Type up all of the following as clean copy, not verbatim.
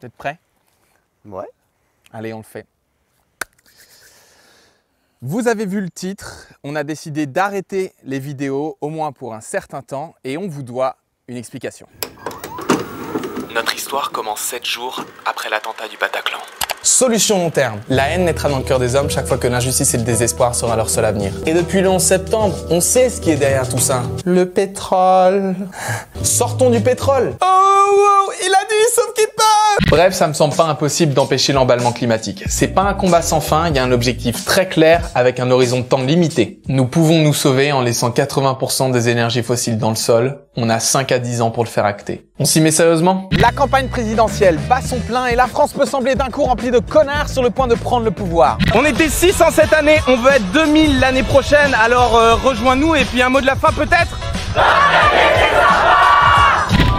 Vous êtes prêts? Ouais. Allez, on le fait. Vous avez vu le titre, on a décidé d'arrêter les vidéos, au moins pour un certain temps, et on vous doit une explication. Notre histoire commence 7 jours après l'attentat du Bataclan. Solution long terme. La haine naîtra dans le cœur des hommes chaque fois que l'injustice et le désespoir sera leur seul avenir. Et depuis le 11 septembre, on sait ce qui est derrière tout ça. Le pétrole. Sortons du pétrole. Oh, il a dit sauf qu'il peut. Bref, ça me semble pas impossible d'empêcher l'emballement climatique. C'est pas un combat sans fin, il y a un objectif très clair avec un horizon de temps limité. Nous pouvons nous sauver en laissant 80% des énergies fossiles dans le sol. On a 5 à 10 ans pour le faire acter. On s'y met sérieusement? La campagne présidentielle bat son plein et la France peut sembler d'un coup remplie de connards sur le point de prendre le pouvoir. On était 600 cette année, on veut être 2000 l'année prochaine, alors rejoins-nous et puis un mot de la fin peut-être?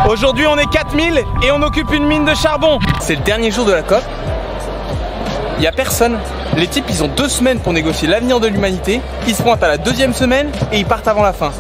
Aujourd'hui on est 4000 et on occupe une mine de charbon. C'est le dernier jour de la COP. Il n'y a personne. Les types ils ont 2 semaines pour négocier l'avenir de l'humanité. Ils se pointent à la 2e semaine et ils partent avant la fin.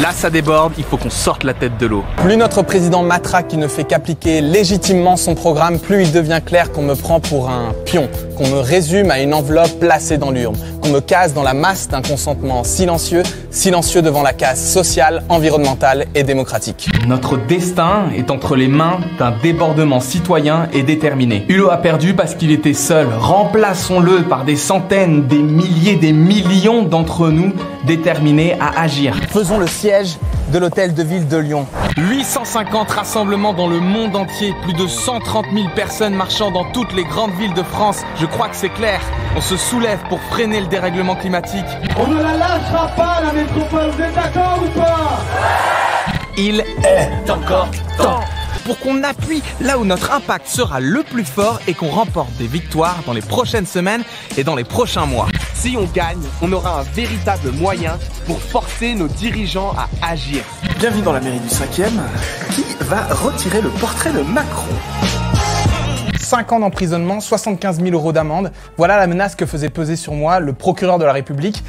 Là ça déborde, il faut qu'on sorte la tête de l'eau. Plus notre président matraque qui ne fait qu'appliquer légitimement son programme, plus il devient clair qu'on me prend pour un pion, qu'on me résume à une enveloppe placée dans l'urne, qu'on me case dans la masse d'un consentement silencieux, silencieux devant la case sociale, environnementale et démocratique. Notre destin est entre les mains d'un débordement citoyen et déterminé. Hulot a perdu parce qu'il était seul. Remplaçons-le par des centaines, des milliers, des millions d'entre nous déterminés à agir. Faisons le siège de l'hôtel de ville de Lyon. 850 rassemblements dans le monde entier, plus de 130 000 personnes marchant dans toutes les grandes villes de France. Je crois que c'est clair, on se soulève pour freiner le dérèglement climatique. On ne la lâchera pas la métropole, vous êtes d'accord ou pas? Il est encore temps pour qu'on appuie là où notre impact sera le plus fort et qu'on remporte des victoires dans les prochaines semaines et dans les prochains mois. Si on gagne, on aura un véritable moyen pour forcer nos dirigeants à agir. Bienvenue dans la mairie du 5e, qui va retirer le portrait de Macron. 5 ans d'emprisonnement, 75 000 € d'amende. Voilà la menace que faisait peser sur moi le procureur de la République.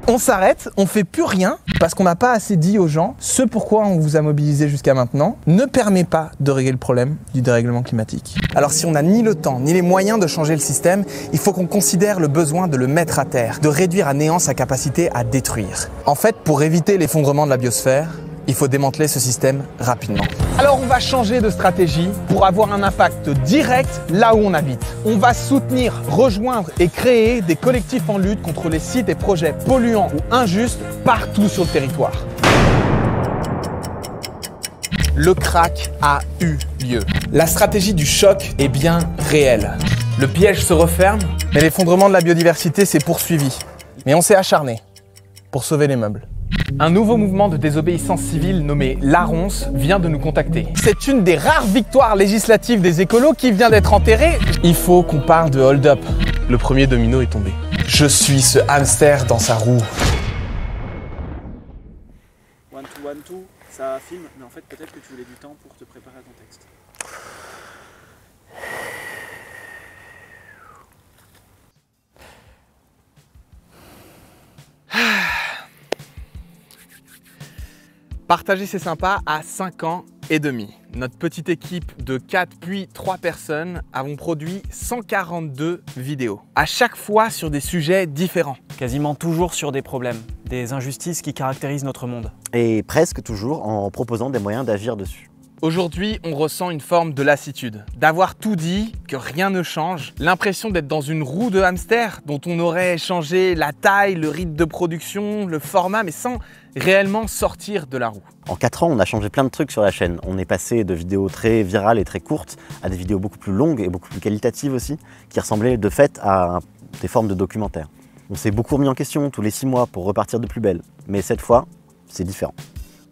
On s'arrête, on fait plus rien parce qu'on n'a pas assez dit aux gens ce pourquoi on vous a mobilisé jusqu'à maintenant ne permet pas de régler le problème du dérèglement climatique. Alors si on n'a ni le temps ni les moyens de changer le système, il faut qu'on considère le besoin de le mettre à terre, de réduire à néant sa capacité à détruire. En fait, pour éviter l'effondrement de la biosphère, il faut démanteler ce système rapidement. Alors on va changer de stratégie pour avoir un impact direct là où on habite. On va soutenir, rejoindre et créer des collectifs en lutte contre les sites et projets polluants ou injustes partout sur le territoire. Le crack a eu lieu. La stratégie du choc est bien réelle. Le piège se referme, mais l'effondrement de la biodiversité s'est poursuivi. Mais on s'est acharné pour sauver les meubles. Un nouveau mouvement de désobéissance civile nommé l'ARONCE vient de nous contacter. C'est une des rares victoires législatives des écolos qui vient d'être enterrée. Il faut qu'on parle de hold-up. Le premier domino est tombé. Je suis ce hamster dans sa roue. 1, 2, 1, 2, ça filme, mais en fait peut-être que tu voulais du temps pour te préparer à ton texte. Partager c'est sympa à 5 ans et demi. Notre petite équipe de 4 puis 3 personnes avons produit 142 vidéos. À chaque fois sur des sujets différents. Quasiment toujours sur des problèmes, des injustices qui caractérisent notre monde. Et presque toujours en proposant des moyens d'agir dessus. Aujourd'hui, on ressent une forme de lassitude, d'avoir tout dit, que rien ne change, l'impression d'être dans une roue de hamster dont on aurait changé la taille, le rythme de production, le format, mais sans réellement sortir de la roue. En 4 ans, on a changé plein de trucs sur la chaîne. On est passé de vidéos très virales et très courtes à des vidéos beaucoup plus longues et beaucoup plus qualitatives aussi, qui ressemblaient de fait à des formes de documentaires. On s'est beaucoup remis en question tous les 6 mois pour repartir de plus belle, mais cette fois, c'est différent.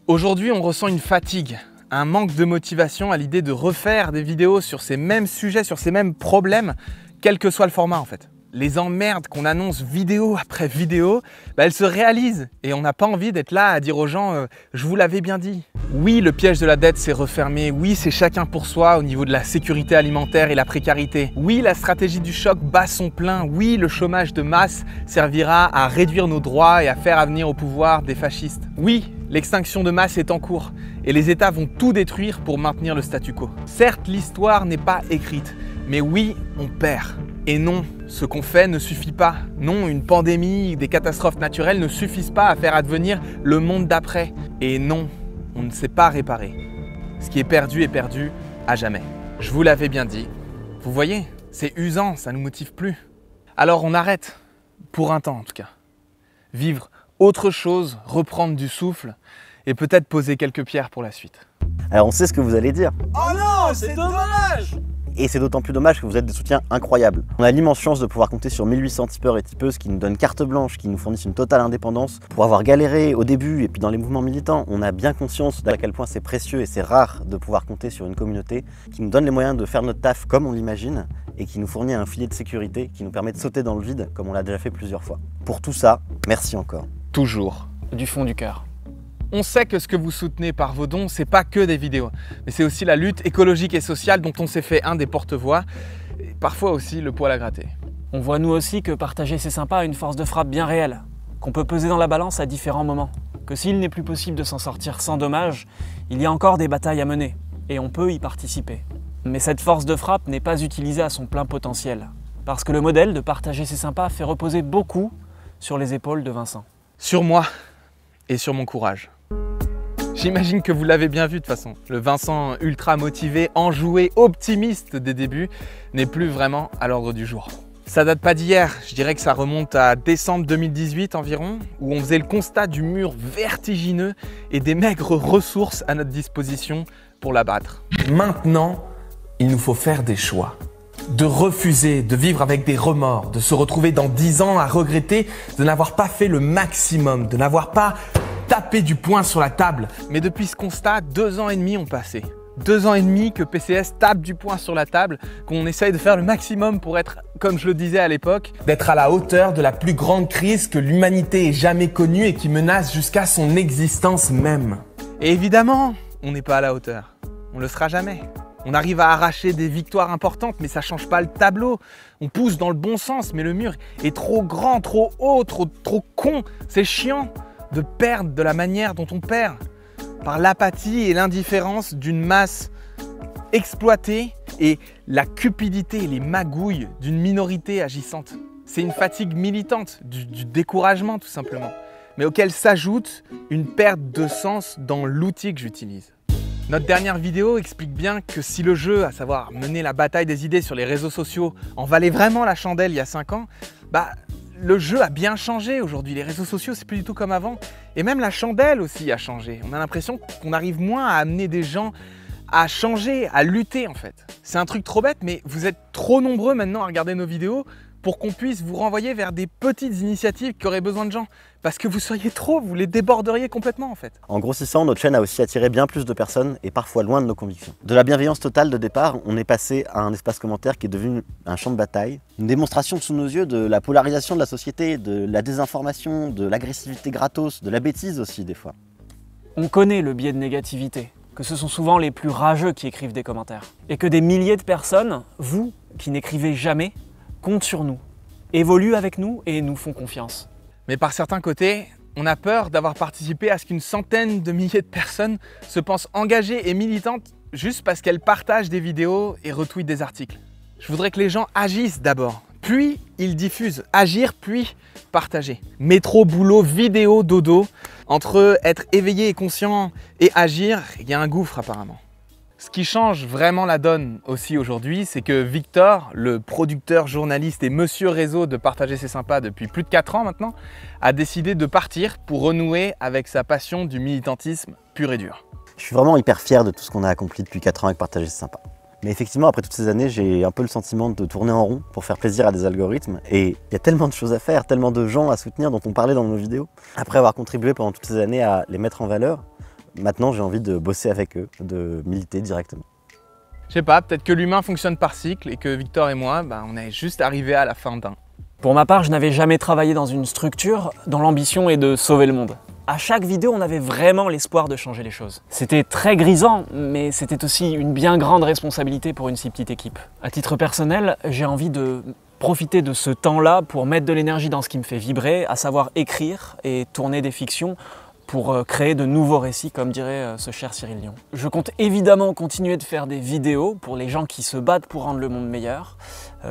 Aujourd'hui, on ressent une fatigue, un manque de motivation à l'idée de refaire des vidéos sur ces mêmes sujets, sur ces mêmes problèmes, quel que soit le format en fait. Les emmerdes qu'on annonce vidéo après vidéo, elles se réalisent et on n'a pas envie d'être là à dire aux gens je vous l'avais bien dit. Oui, le piège de la dette s'est refermé. Oui, c'est chacun pour soi au niveau de la sécurité alimentaire et la précarité. Oui, la stratégie du choc bat son plein. Oui, le chômage de masse servira à réduire nos droits et à faire venir au pouvoir des fascistes. Oui, l'extinction de masse est en cours et les États vont tout détruire pour maintenir le statu quo. Certes, l'histoire n'est pas écrite, mais oui, on perd. Et non, ce qu'on fait ne suffit pas. Non, une pandémie, des catastrophes naturelles ne suffisent pas à faire advenir le monde d'après. Et non, on ne sait pas réparer. Ce qui est perdu à jamais. Je vous l'avais bien dit. Vous voyez, c'est usant, ça ne nous motive plus. Alors on arrête, pour un temps en tout cas. Vivre autre chose, reprendre du souffle et peut-être poser quelques pierres pour la suite. Alors on sait ce que vous allez dire. Oh non, c'est dommage! Et c'est d'autant plus dommage que vous êtes des soutiens incroyables. On a l'immense chance de pouvoir compter sur 1800 tipeurs et tipeuses qui nous donnent carte blanche, qui nous fournissent une totale indépendance. Pour avoir galéré au début et puis dans les mouvements militants, on a bien conscience d'à quel point c'est précieux et c'est rare de pouvoir compter sur une communauté qui nous donne les moyens de faire notre taf comme on l'imagine et qui nous fournit un filet de sécurité qui nous permet de sauter dans le vide comme on l'a déjà fait plusieurs fois. Pour tout ça, merci encore. Toujours. Du fond du cœur. On sait que ce que vous soutenez par vos dons, c'est pas que des vidéos, mais c'est aussi la lutte écologique et sociale dont on s'est fait un des porte-voix, et parfois aussi le poil à gratter. On voit nous aussi que partager c'est sympa a une force de frappe bien réelle, qu'on peut peser dans la balance à différents moments, que s'il n'est plus possible de s'en sortir sans dommage, il y a encore des batailles à mener, et on peut y participer. Mais cette force de frappe n'est pas utilisée à son plein potentiel, parce que le modèle de partager c'est sympa fait reposer beaucoup sur les épaules de Vincent. Sur moi et sur mon courage. J'imagine que vous l'avez bien vu de toute façon. Le Vincent ultra motivé, enjoué, optimiste des débuts n'est plus vraiment à l'ordre du jour. Ça date pas d'hier, je dirais que ça remonte à décembre 2018 environ, où on faisait le constat du mur vertigineux et des maigres ressources à notre disposition pour l'abattre. Maintenant, il nous faut faire des choix. De refuser, de vivre avec des remords, de se retrouver dans 10 ans à regretter de n'avoir pas fait le maximum, de n'avoir pas tapé du poing sur la table. Mais depuis ce constat, 2 ans et demi ont passé. 2 ans et demi que PCS tape du poing sur la table, qu'on essaye de faire le maximum pour être, comme je le disais à l'époque, d'être à la hauteur de la plus grande crise que l'humanité ait jamais connue et qui menace jusqu'à son existence même. Et évidemment, on n'est pas à la hauteur. On le sera jamais. On arrive à arracher des victoires importantes, mais ça change pas le tableau. On pousse dans le bon sens, mais le mur est trop grand, trop haut, trop con. C'est chiant de perdre de la manière dont on perd, par l'apathie et l'indifférence d'une masse exploitée et la cupidité et les magouilles d'une minorité agissante. C'est une fatigue militante, du découragement tout simplement, mais auquel s'ajoute une perte de sens dans l'outil que j'utilise. Notre dernière vidéo explique bien que si le jeu, à savoir mener la bataille des idées sur les réseaux sociaux, en valait vraiment la chandelle il y a 5 ans, le jeu a bien changé aujourd'hui. Les réseaux sociaux, c'est plus du tout comme avant. Et même la chandelle aussi a changé. On a l'impression qu'on arrive moins à amener des gens à changer, à lutter en fait. C'est un truc trop bête, mais vous êtes trop nombreux maintenant à regarder nos vidéos pour qu'on puisse vous renvoyer vers des petites initiatives qui auraient besoin de gens. Parce que vous seriez trop, vous les déborderiez complètement en fait. En grossissant, notre chaîne a aussi attiré bien plus de personnes et parfois loin de nos convictions. De la bienveillance totale de départ, on est passé à un espace commentaire qui est devenu un champ de bataille. Une démonstration sous nos yeux de la polarisation de la société, de la désinformation, de l'agressivité gratos, de la bêtise aussi des fois. On connaît le biais de négativité, que ce sont souvent les plus rageux qui écrivent des commentaires. Et que des milliers de personnes, vous, qui n'écrivez jamais, comptent sur nous, évoluent avec nous et nous font confiance. Mais par certains côtés, on a peur d'avoir participé à ce qu'une centaine de milliers de personnes se pensent engagées et militantes juste parce qu'elles partagent des vidéos et retweetent des articles. Je voudrais que les gens agissent d'abord, puis ils diffusent. Agir, puis partager. Métro, boulot, vidéo, dodo. Entre être éveillé et conscient et agir, il y a un gouffre apparemment. Ce qui change vraiment la donne aussi aujourd'hui, c'est que Victor, le producteur, journaliste et monsieur réseau de Partager c'est sympa depuis plus de 4 ans maintenant, a décidé de partir pour renouer avec sa passion du militantisme pur et dur. Je suis vraiment hyper fier de tout ce qu'on a accompli depuis 4 ans avec Partager c'est sympa. Mais effectivement, après toutes ces années, j'ai un peu le sentiment de tourner en rond pour faire plaisir à des algorithmes. Et il y a tellement de choses à faire, tellement de gens à soutenir dont on parlait dans nos vidéos. Après avoir contribué pendant toutes ces années à les mettre en valeur, maintenant, j'ai envie de bosser avec eux, de militer directement. Je sais pas, peut-être que l'humain fonctionne par cycle et que Victor et moi, on est juste arrivés à la fin d'un. Pour ma part, je n'avais jamais travaillé dans une structure dont l'ambition est de sauver le monde. À chaque vidéo, on avait vraiment l'espoir de changer les choses. C'était très grisant, mais c'était aussi une bien grande responsabilité pour une si petite équipe. À titre personnel, j'ai envie de profiter de ce temps-là pour mettre de l'énergie dans ce qui me fait vibrer, à savoir écrire et tourner des fictions pour créer de nouveaux récits, comme dirait ce cher Cyril Dion. Je compte évidemment continuer de faire des vidéos pour les gens qui se battent pour rendre le monde meilleur,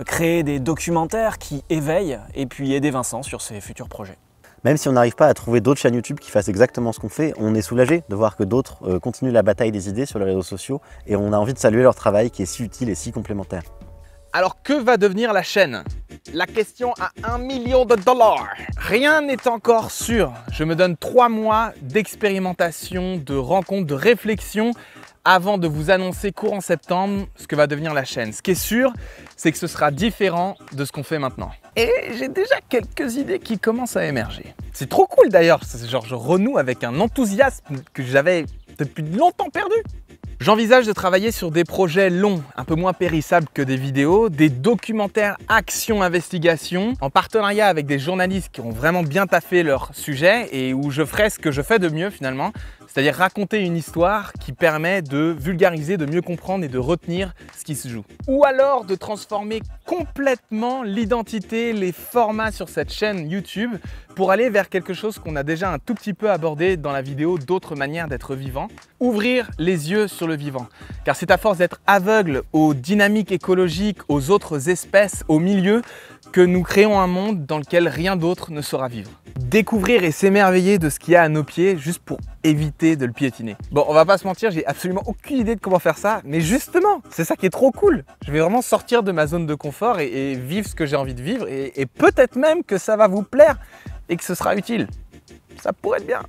créer des documentaires qui éveillent et puis aider Vincent sur ses futurs projets. Même si on n'arrive pas à trouver d'autres chaînes YouTube qui fassent exactement ce qu'on fait, on est soulagé de voir que d'autres continuent la bataille des idées sur les réseaux sociaux et on a envie de saluer leur travail qui est si utile et si complémentaire. Alors que va devenir la chaîne? La question à $1 million. Rien n'est encore sûr. Je me donne 3 mois d'expérimentation, de rencontres, de réflexion avant de vous annoncer courant septembre ce que va devenir la chaîne. Ce qui est sûr, c'est que ce sera différent de ce qu'on fait maintenant. Et j'ai déjà quelques idées qui commencent à émerger. C'est trop cool d'ailleurs, genre je renoue avec un enthousiasme que j'avais depuis longtemps perdu. J'envisage de travailler sur des projets longs, un peu moins périssables que des vidéos, des documentaires action-investigation, en partenariat avec des journalistes qui ont vraiment bien taffé leur sujet et où je ferai ce que je fais de mieux finalement, c'est-à-dire raconter une histoire qui permet de vulgariser, de mieux comprendre et de retenir ce qui se joue. Ou alors de transformer complètement l'identité, les formats sur cette chaîne YouTube pour aller vers quelque chose qu'on a déjà un tout petit peu abordé dans la vidéo d'autres manières d'être vivant. Ouvrir les yeux sur le vivant. Car c'est à force d'être aveugle aux dynamiques écologiques, aux autres espèces, aux milieux, que nous créons un monde dans lequel rien d'autre ne saura vivre. Découvrir et s'émerveiller de ce qu'il y a à nos pieds juste pour éviter de le piétiner. Bon, on va pas se mentir, j'ai absolument aucune idée de comment faire ça, mais justement, c'est ça qui est trop cool. Je vais vraiment sortir de ma zone de confort et vivre ce que j'ai envie de vivre et peut-être même que ça va vous plaire et que ce sera utile. Ça pourrait être bien.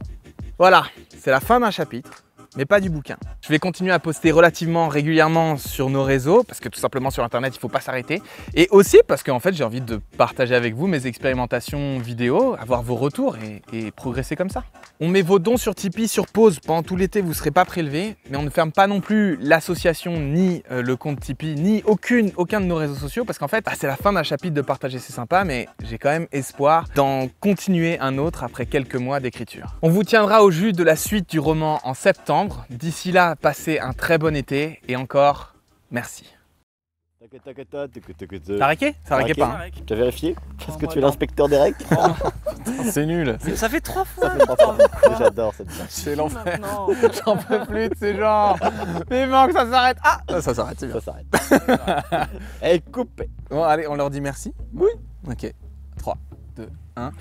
Voilà, c'est la fin d'un chapitre, mais pas du bouquin. Je vais continuer à poster relativement régulièrement sur nos réseaux, parce que tout simplement sur internet, il ne faut pas s'arrêter. Et aussi parce qu'en fait, j'ai envie de partager avec vous mes expérimentations vidéo, avoir vos retours et progresser comme ça. On met vos dons sur Tipeee sur pause. Pendant tout l'été, vous ne serez pas prélevés, mais on ne ferme pas non plus l'association, ni le compte Tipeee, ni aucun de nos réseaux sociaux, parce qu'en fait, c'est la fin d'un chapitre de partager, c'est sympa, mais j'ai quand même espoir d'en continuer un autre après quelques mois d'écriture. On vous tiendra au jus de la suite du roman en septembre. D'ici là, passez un très bon été et encore, merci. T'as raqué? Ça raquait pas. Hein. Tu as vérifié? Parce que tu es l'inspecteur des règles. C'est nul. Ça fait 3 fois. J'adore cette blague. C'est l'enfer. J'en peux plus de ces gens. Vivement que ça s'arrête. Ah, ça s'arrête, c'est bien. Ça s'arrête. Elle coupe. Bon, allez, on leur dit merci. Oui. Ok. 3, 2, 1.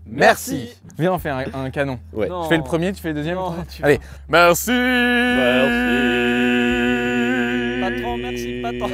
Merci. Viens, on fait un canon. Ouais. Je fais le premier, tu fais le deuxième. Non, allez. Merci. Merci. Patron, merci, patron.